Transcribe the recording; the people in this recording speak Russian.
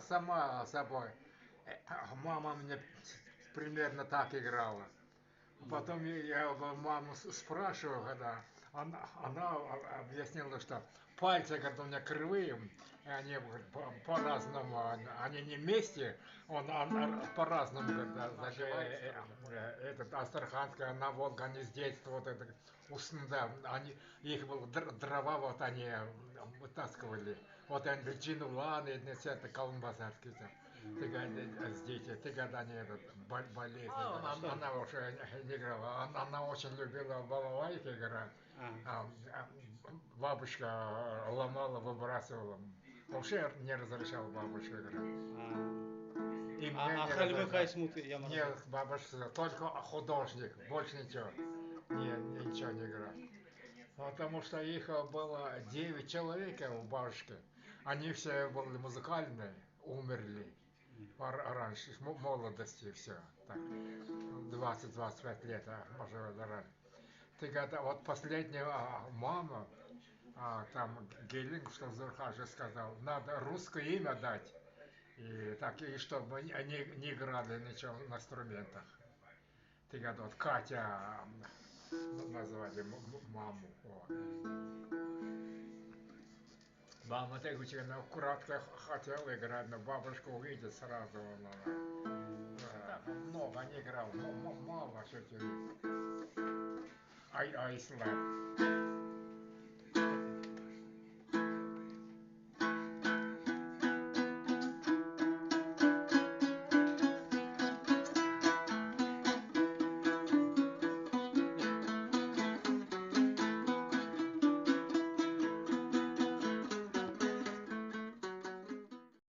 сама собой. Мама мне примерно так играла. Потом я маму спрашиваю, когда она объяснила, что пальцы, когда у меня кривые, они по-разному, они не вместе, он по-разному, этот астраханская, она Волга, они с детства, вот это, да, они, их было дрова, вот они вытаскивали, вот они личину ланы, все это колумбазарские, с дети, ты когда они этот, болезнь, она уже не играла, она очень любила в балалайке играть, бабушка ломала, выбрасывала, вообще не разрешала бабушка играть. И мне не Халime разрешал. Хайсмут Нет, бабушка, только художник, больше ничего. Ничего не играл. Потому что их было 9 человек у бабушки. Они все были музыкальные, умерли раньше, в молодости все. Так, 20-25 лет, может, раньше. Ты когда вот последняя мама, там Гелинг, что Зурхаже сказал, надо русское имя дать. И так, и чтобы они не играли ничего на инструментах. Ты когда вот Катя назвали маму. Вот. Мама так очень аккуратно хотела играть, но бабушка увидит сразу. Так, много не играл, мало все-таки. I slept.